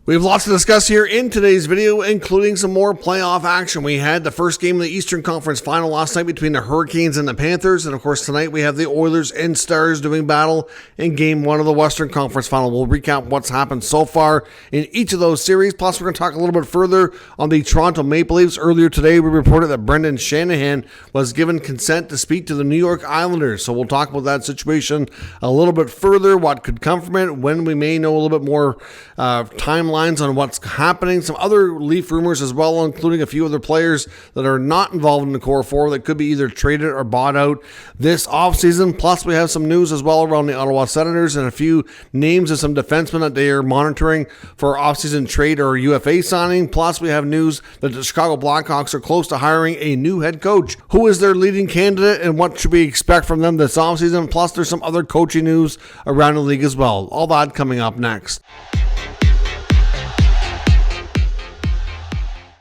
We have lots to discuss here in today's video, including some more playoff action. We had the first game of the Eastern Conference Final last night between the Hurricanes and the Panthers. And of course, tonight we have the Oilers and Stars doing battle in game one of the Western Conference Final. We'll recap what's happened so far in each of those series. Plus, we're going to talk a little bit further on the Toronto Maple Leafs. Earlier today, we reported that Brendan Shanahan was given consent to speak to the New York Islanders. So we'll talk about that situation a little bit further, what could come from it, when we may know a little bit more timelines on what's happening, some other Leaf rumors as well, including a few other players that are not involved in the core four that could be either traded or bought out this offseason. Plus, we have some news as well around the Ottawa Senators and a few names of some defensemen that they are monitoring for offseason trade or UFA signing. Plus, we have news that the Chicago Blackhawks are close to hiring a new head coach. Who is their leading candidate and what should we expect from them this offseason? Plus, there's some other coaching news around the league as well. All that coming up next.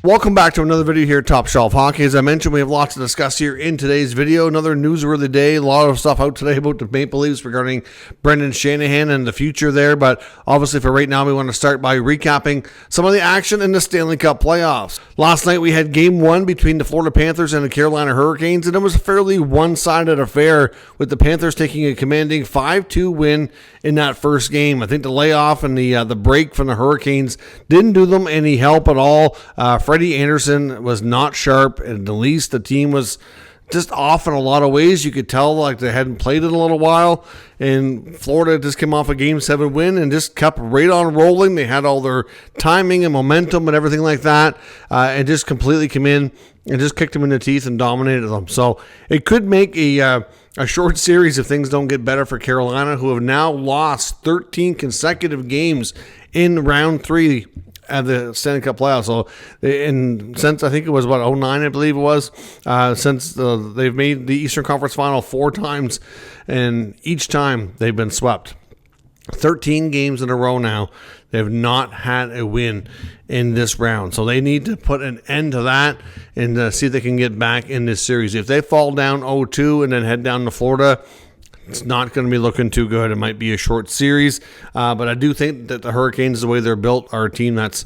Welcome back to another video here at Top Shelf Hockey. As I mentioned, we have lots to discuss here in today's video. Another newsworthy day. A lot of stuff out today about the Maple Leafs regarding Brendan Shanahan and the future there. But obviously for right now, we want to start by recapping some of the action in the Stanley Cup playoffs. Last night, we had game one between the Florida Panthers and the Carolina Hurricanes, and it was a fairly one-sided affair with the Panthers taking a commanding 5-2 win in that first game. I think the layoff and the break from the Hurricanes didn't do them any help at all. Freddie Anderson was not sharp, and at least the team was just off in a lot of ways. You could tell like they hadn't played in a little while, and Florida just came off a Game 7 win and just kept right on rolling. They had all their timing and momentum and everything like that, and just completely came in and just kicked them in the teeth and dominated them. So it could make a short series if things don't get better for Carolina, who have now lost 13 consecutive games in round three at the Stanley Cup playoffs. So, since I think it was 2009, I believe it was, since they've made the Eastern Conference Final 4 times, and each time they've been swept. 13 games in a row now. They have not had a win in this round. So they need to put an end to that and see if they can get back in this series. If they fall down 0-2 and then head down to Florida, it's not going to be looking too good. It might be a short series, but I do think that the Hurricanes, the way they're built, are a team that's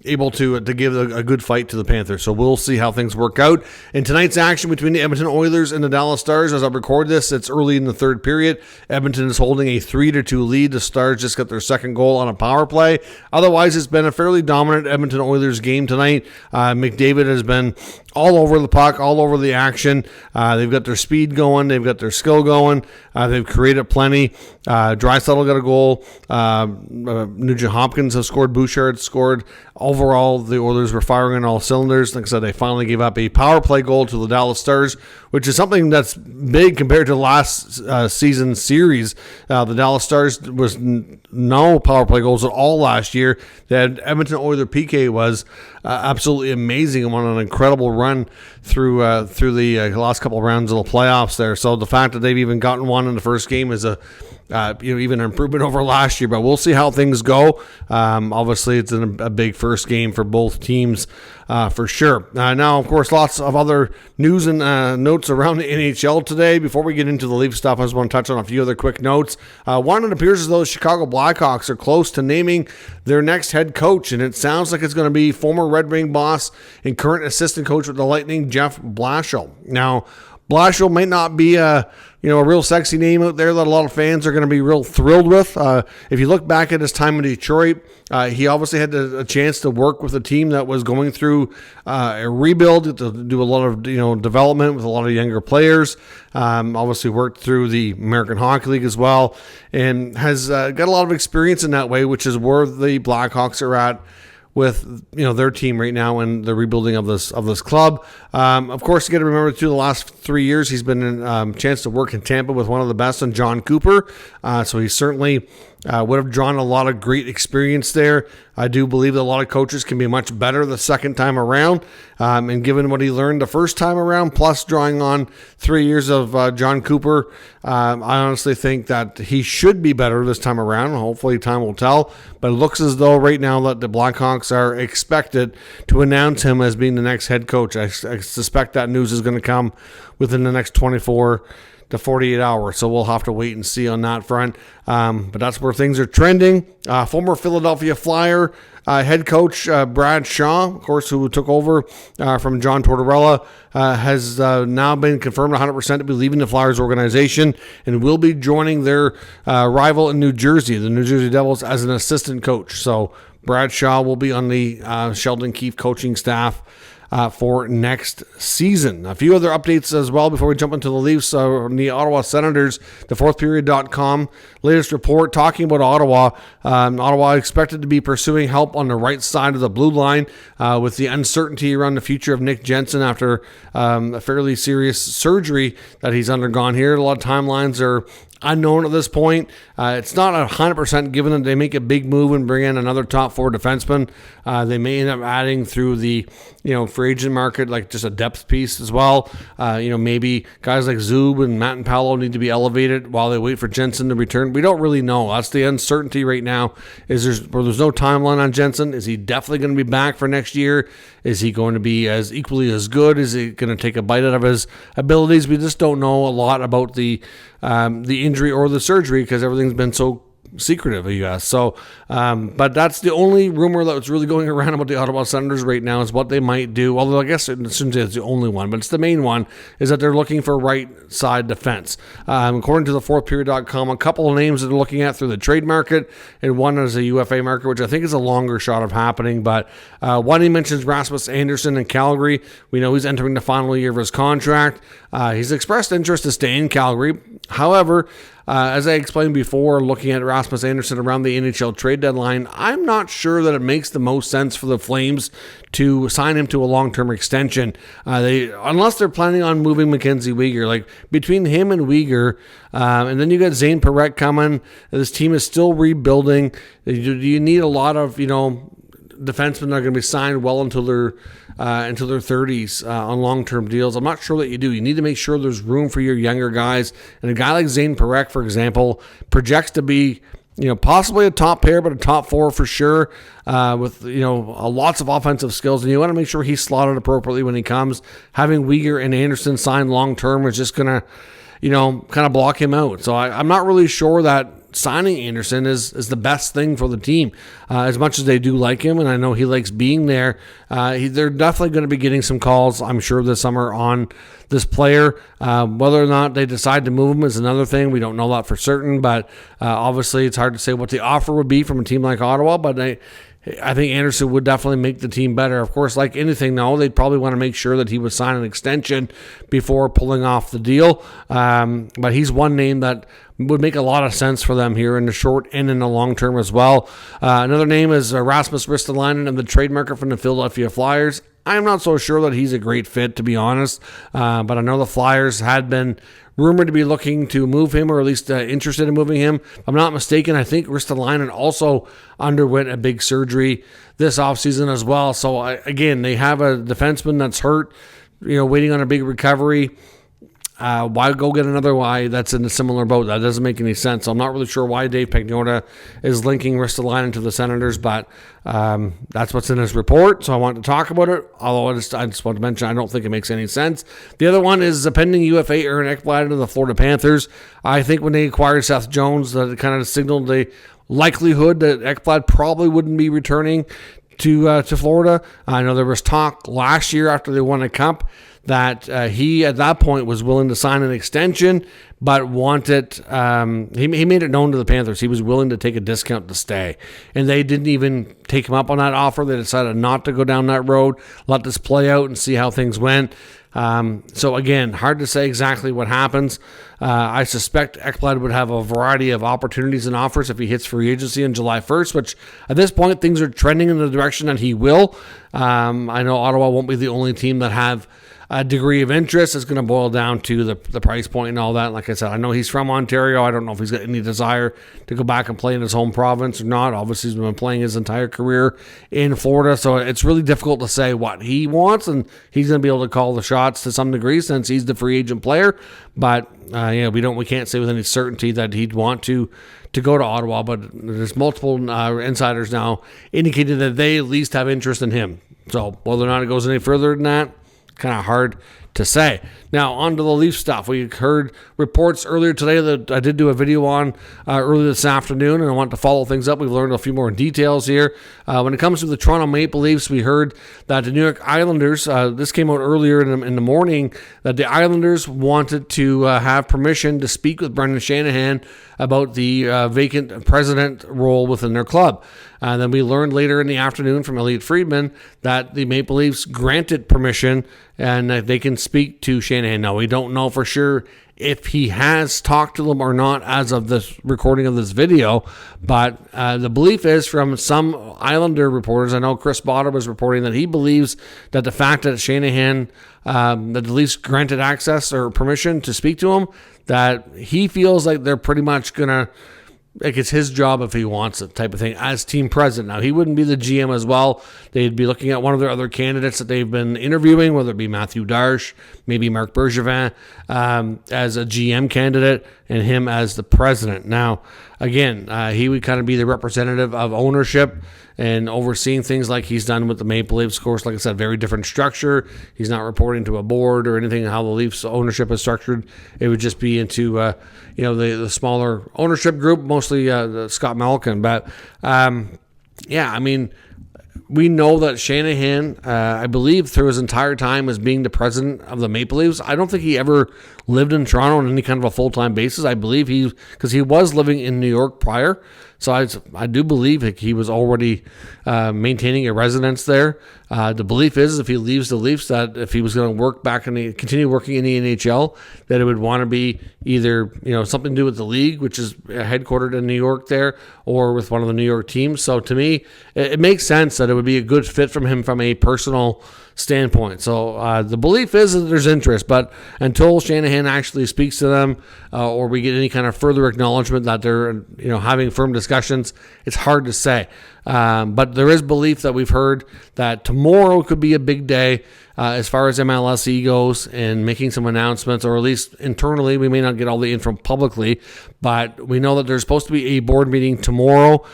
able to give a good fight to the Panthers. So we'll see how things work out. In tonight's action between the Edmonton Oilers and the Dallas Stars, as I record this, it's early in the third period. Edmonton is holding a 3-2 lead. The Stars just got their second goal on a power play. Otherwise, it's been a fairly dominant Edmonton Oilers game tonight. McDavid has been all over the puck, all over the action. They've got their speed going. They've got their skill going. They've created plenty. Draisaitl got a goal. Nugent Hopkins has scored. Bouchard scored. Overall, the Oilers were firing on all cylinders. Like I said, they finally gave up a power play goal to the Dallas Stars, which is something that's big compared to last season's series. The Dallas Stars was no power play goals at all last year. That Edmonton Oilers PK was absolutely amazing and won an incredible run through the last couple of rounds of the playoffs there. So the fact that they've even gotten one in the first game is even an improvement over last year, but we'll see how things go. Obviously, it's a big first game for both teams for sure. Now, of course, lots of other news and notes around the NHL today. Before we get into the Leaf stuff, I just want to touch on a few other quick notes. One, it appears as though the Chicago Blackhawks are close to naming their next head coach, and it sounds like it's going to be former Red Wing boss and current assistant coach with the Lightning, Jeff Blashill. Now, Blashill might not be a real sexy name out there that a lot of fans are going to be real thrilled with. If you look back at his time in Detroit, he obviously had a chance to work with a team that was going through a rebuild, to do a lot of development with a lot of younger players. Obviously worked through the American Hockey League as well, and has got a lot of experience in that way, which is where the Blackhawks are at with their team right now and the rebuilding of this club. Of course, you got to remember too, the last 3 years he's been in chance to work in Tampa with one of the best, and John Cooper. So he certainly would have drawn a lot of great experience there. I do believe that a lot of coaches can be much better the second time around. And given what he learned the first time around, plus drawing on 3 years of John Cooper, I honestly think that he should be better this time around. Hopefully time will tell. But it looks as though right now that the Blackhawks are expected to announce him as being the next head coach. I suspect that news is going to come within the next 24 to 48 hours. So we'll have to wait and see on that front. But that's where things are trending. Former Philadelphia Flyer head coach Brad Shaw, of course, who took over from John Tortorella, has now been confirmed 100% to be leaving the Flyers organization and will be joining their rival in New Jersey, the New Jersey Devils, as an assistant coach. So Brad Shaw will be on the Sheldon Keefe coaching staff for next season. A few other updates as well before we jump into the Leafs. From the Ottawa Senators, the fourthperiod.com latest report talking about Ottawa. Ottawa expected to be pursuing help on the right side of the blue line with the uncertainty around the future of Nick Jensen after a fairly serious surgery that he's undergone here. A lot of timelines are unknown at this point. It's not 100% given that they make a big move and bring in another top four defenseman. They may end up adding through the free agent market, like just a depth piece as well. Maybe guys like Zub and Matt and Paolo need to be elevated while they wait for Jensen to return. We don't really know. That's the uncertainty right now. There's no timeline on Jensen. Is he definitely going to be back for next year? Is he going to be as equally as good? Is he going to take a bite out of his abilities? We just don't know a lot about the injury or the surgery because everything's been so secretive, I guess. So, but that's the only rumor that's really going around about the Ottawa Senators right now is what they might do. Although I guess it shouldn't say it's the only one, but it's the main one, is that they're looking for right side defense. According to the fourthperiod.com, a couple of names that they're looking at through the trade market, and one is a UFA market, which I think is a longer shot of happening. But one, he mentions Rasmus Andersson in Calgary. We know he's entering the final year of his contract. He's expressed interest to stay in Calgary. However, as I explained before, looking at Rasmus Andersson around the NHL trade deadline, I'm not sure that it makes the most sense for the Flames to sign him to a long-term extension. Unless they're planning on moving Mackenzie Weegar. Like, between him and Weegar, and then you got Zane Parekh coming. This team is still rebuilding. You need a lot of, defensemen that are going to be signed well until their 30s on long-term deals. I'm not sure that you do. You need to make sure there's room for your younger guys. And a guy like Zane Parekh, for example, projects to be possibly a top pair, but a top four for sure, with lots of offensive skills. And you want to make sure he's slotted appropriately when he comes. Having Weegar and Anderson signed long-term is just going to kind of block him out. So I'm not really sure that signing Anderson is the best thing for the team, as much as they do like him, and I know he likes being there. They're definitely going to be getting some calls, I'm sure, this summer on this player. Whether or not they decide to move him is another thing. We don't know that for certain, but obviously it's hard to say what the offer would be from a team like Ottawa, but I think Anderson would definitely make the team better. Of course, like anything, though, they'd probably want to make sure that he would sign an extension before pulling off the deal. But he's one name that would make a lot of sense for them here in the short and in the long term as well. Another name is Rasmus Ristolainen in the trade market from the Philadelphia Flyers. I'm not so sure that he's a great fit, to be honest. But I know the Flyers had been rumored to be looking to move him, or at least interested in moving him. If I'm not mistaken, I think Ristolainen also underwent a big surgery this offseason as well. So, again, they have a defenseman that's hurt, waiting on a big recovery. Why go get another guy that's in a similar boat? That doesn't make any sense. So I'm not really sure why Dave Pagnotta is linking Ristolainen to the Senators, but that's what's in his report, so I wanted to talk about it. Although I just want to mention, I don't think it makes any sense. The other one is the pending UFA Aaron Ekblad to the Florida Panthers. I think when they acquired Seth Jones, that kind of signaled the likelihood that Ekblad probably wouldn't be returning to Florida. I know there was talk last year after they won a cup that he at that point was willing to sign an extension, but wanted he made it known to the Panthers he was willing to take a discount to stay, and they didn't even take him up on that offer. They decided not to go down that road, let this play out and see how things went. So again, hard to say exactly what happens. I suspect Ekblad would have a variety of opportunities and offers if he hits free agency on July 1st, which at this point things are trending in the direction that he will. I know Ottawa won't be the only team that have a degree of interest. It's going to boil down to the price point and all that. Like I said, I know he's from Ontario. I don't know if he's got any desire to go back and play in his home province or not. Obviously, he's been playing his entire career in Florida, so it's really difficult to say what he wants, and he's going to be able to call the shots to some degree since he's the free agent player. But we can't say with any certainty that he'd want to go to Ottawa. But there's multiple insiders now indicating that they at least have interest in him. So whether or not it goes any further than that, kind of hard to say. Now, on to the Leaf stuff. We heard reports earlier today that I did do a video on earlier this afternoon, and I want to follow things up. We've learned a few more details here. When it comes to the Toronto Maple Leafs, we heard that the New York Islanders, this came out earlier in the morning, that the Islanders wanted to have permission to speak with Brendan Shanahan about the vacant president role within their club. And then we learned later in the afternoon from Elliot Friedman that the Maple Leafs granted permission and they can speak to Shanahan. Now, we don't know for sure if he has talked to them or not as of this recording of this video, but the belief is from some Islander reporters, I know Chris Botter was reporting that he believes that the fact that Shanahan, that the Leafs granted access or permission to speak to him, that he feels like they're pretty much going to, like it's his job if he wants it type of thing as team president. Now, he wouldn't be the GM as well. They'd be looking at one of their other candidates that they've been interviewing, whether it be Matthew Darche, maybe Marc Bergevin as a GM candidate, and him as the president. Now, again, he would kind of be the representative of ownership and overseeing things like he's done with the Maple Leafs. Of course, like I said, very different structure. He's not reporting to a board or anything, how the Leafs ownership is structured. It would just be into, the smaller ownership group, mostly Scott Malkin. But, we know that Shanahan, I believe through his entire time as being the president of the Maple Leafs, I don't think he ever lived in Toronto on any kind of a full-time basis. I believe because he was living in New York prior, so I do believe that he was already maintaining a residence there. The belief is if he leaves the Leafs, that if he was going to work back continue working in the NHL, that it would want to be either something to do with the league, which is headquartered in New York there, or with one of the New York teams. So to me, it makes sense that it would be a good fit from him from a personal standpoint. So the belief is that there's interest, but until Shanahan actually speaks to them or we get any kind of further acknowledgement that they're having firm discussions, it's hard to say. But there is belief that we've heard that tomorrow could be a big day as far as MLSE goes and making some announcements, or at least internally. We may not get all the info publicly, but we know that there's supposed to be a board meeting tomorrow.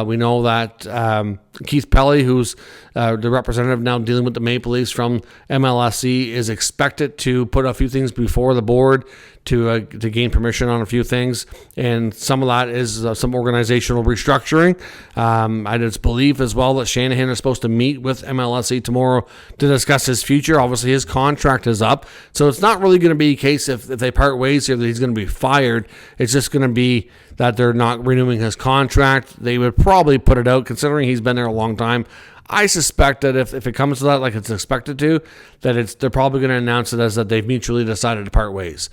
We know that Keith Pelly, who's the representative now dealing with the Maple Leafs from MLSE, is expected to put a few things before the board to gain permission on a few things, and some of that is some organizational restructuring. I just believe as well that Shanahan is supposed to meet with MLSE tomorrow to discuss his future. Obviously, his contract is up, so it's not really going to be a case if they part ways here that he's going to be fired. It's just going to be that they're not renewing his contract. They would probably put it out, considering he's been there a long time. I suspect that if it comes to that, like it's expected to, that they're probably going to announce it as that they've mutually decided to part ways.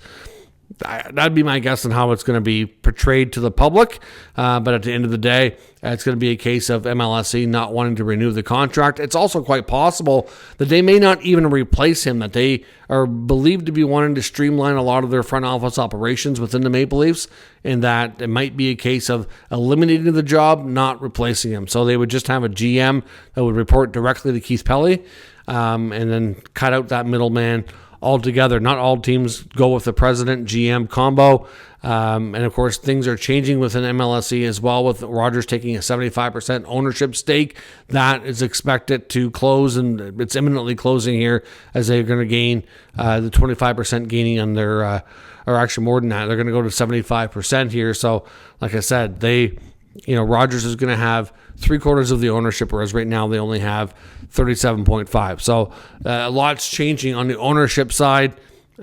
That'd be my guess on how it's going to be portrayed to the public. But at the end of the day, it's going to be a case of MLSE not wanting to renew the contract. It's also quite possible that they may not even replace him, that they are believed to be wanting to streamline a lot of their front office operations within the Maple Leafs, and that it might be a case of eliminating the job, not replacing him. So they would just have a GM that would report directly to Keith Pelly, and then cut out that middleman altogether. Not all teams go with the president GM combo, and of course things are changing within MLSE as well, with Rogers taking a 75% ownership stake that is expected to close, and it's imminently closing here as they're going to gain the 25% gaining on their or actually more than that, they're going to go to 75% here. So like I said, Rogers is going to have 3/4 of the ownership, whereas right now they only have 37.5. So a lot's changing on the ownership side,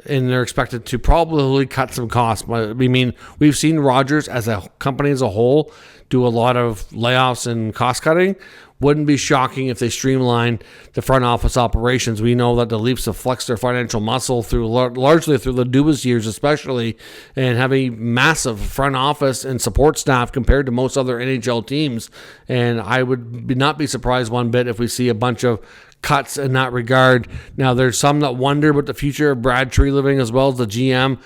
and they're expected to probably cut some costs. I mean, we've seen Rogers as a company as a whole do a lot of layoffs and cost cutting. Wouldn't be shocking if they streamline the front office operations. We know that the Leafs have flexed their financial muscle largely through the Dubas years, especially, and have a massive front office and support staff compared to most other NHL teams. And I would not be surprised one bit if we see a bunch of cuts in that regard. Now, there's some that wonder about the future of Brad Treliving as well as the GM.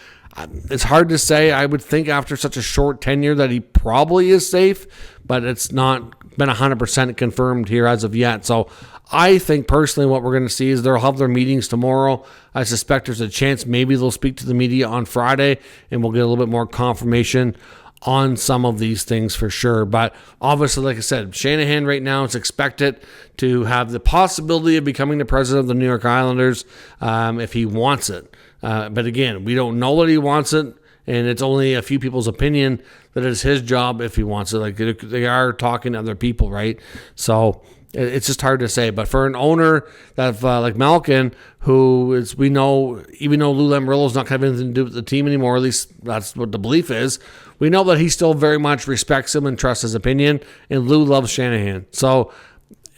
It's hard to say. I would think after such a short tenure that he probably is safe, but it's not been 100% confirmed here as of yet. So I think personally what we're going to see is they'll have their meetings tomorrow. I suspect there's a chance maybe they'll speak to the media on Friday, and we'll get a little bit more confirmation on some of these things for sure. But obviously, like I said, Shanahan right now is expected to have the possibility of becoming the president of the New York Islanders if he wants it. But again, we don't know that he wants it, and it's only a few people's opinion that it's his job if he wants it. Like, they are talking to other people, right? So it's just hard to say. But for an owner that like Malkin, who is, we know, even though Lou Lamoriello's not going to have anything to do with the team anymore, at least that's what the belief is, we know that he still very much respects him and trusts his opinion, and Lou loves Shanahan. So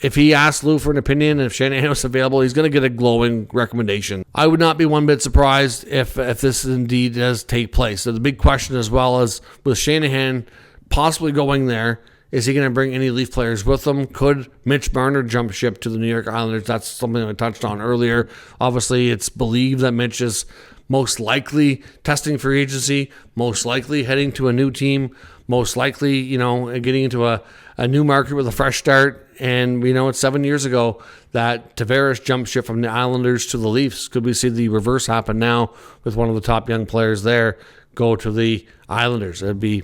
if he asks Lou for an opinion, and if Shanahan was available, he's going to get a glowing recommendation. I would not be one bit surprised if this indeed does take place. So the big question as well is, with Shanahan possibly going there, is he going to bring any Leaf players with him? Could Mitch Marner jump ship to the New York Islanders? That's something I touched on earlier. Obviously, it's believed that Mitch is most likely testing free agency, most likely heading to a new team, most likely, getting into a new market with a fresh start. And we know it's 7 years ago that Tavares jumped ship from the Islanders to the Leafs. Could we see the reverse happen now with one of the top young players there go to the Islanders? It'd be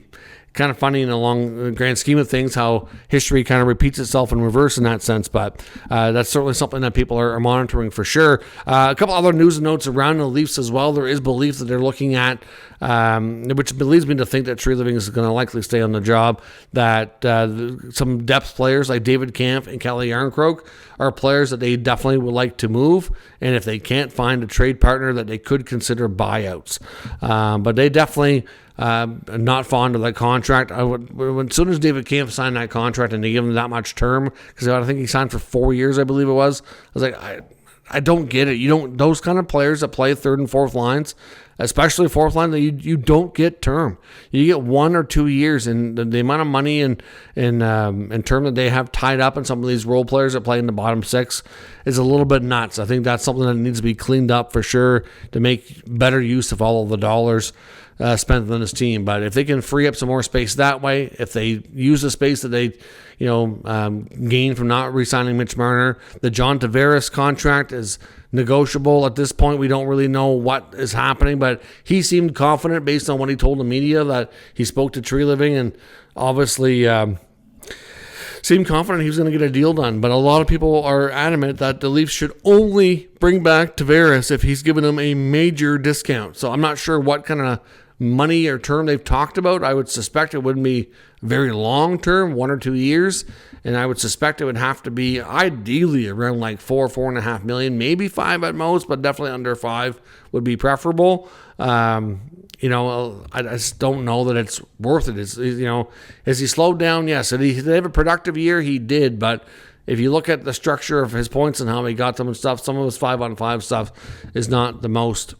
kind of funny in the long grand scheme of things how history kind of repeats itself in reverse in that sense, but that's certainly something that people are monitoring for sure. A couple other news and notes around the Leafs as well. There is belief that they're looking at, which leads me to think that Tree Living is going to likely stay on the job, that some depth players like David Kampf and Kelly Yarncroke are players that they definitely would like to move, and if they can't find a trade partner, that they could consider buyouts. But they definitely not fond of that contract. As soon as David Kampf signed that contract and they give him that much term, because I think he signed for 4 years, I believe it was, I was like, I don't get it. You don't, those kind of players that play third and fourth lines, especially fourth line, you don't get term. You get 1 or 2 years, and the amount of money and term that they have tied up in some of these role players that play in the bottom six is a little bit nuts. I think that's something that needs to be cleaned up for sure to make better use of all of the dollars spent on this team. But if they can free up some more space that way, if they use the space that they gain from not re-signing Mitch Marner, the John Tavares contract is negotiable at this point. We don't really know what is happening, but he seemed confident based on what he told the media that he spoke to Tree Living, and obviously seemed confident he was going to get a deal done. But a lot of people are adamant that the Leafs should only bring back Tavares if he's given them a major discount. So I'm not sure what kind of money or term they've talked about. I would suspect it wouldn't be very long term, 1 or 2 years, and I would suspect it would have to be ideally around like 4.5 million, maybe 5 at most, but definitely under 5 would be preferable. I just don't know that it's worth it. Has he slowed down? Yes. Did he have a productive year? He did, but if you look at the structure of his points and how he got them and stuff, some of his 5-on-5 stuff is not the most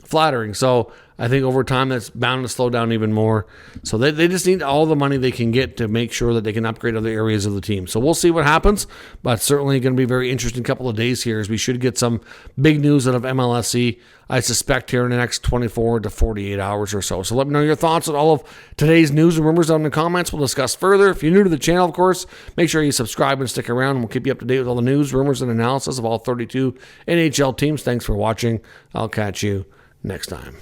flattering. So I think over time that's bound to slow down even more. So they just need all the money they can get to make sure that they can upgrade other areas of the team. So we'll see what happens, but certainly going to be a very interesting couple of days here as we should get some big news out of MLSE, I suspect, here in the next 24 to 48 hours or so. So let me know your thoughts on all of today's news and rumors down in the comments. We'll discuss further. If you're new to the channel, of course, make sure you subscribe and stick around, and we'll keep you up to date with all the news, rumors, and analysis of all 32 NHL teams. Thanks for watching. I'll catch you next time.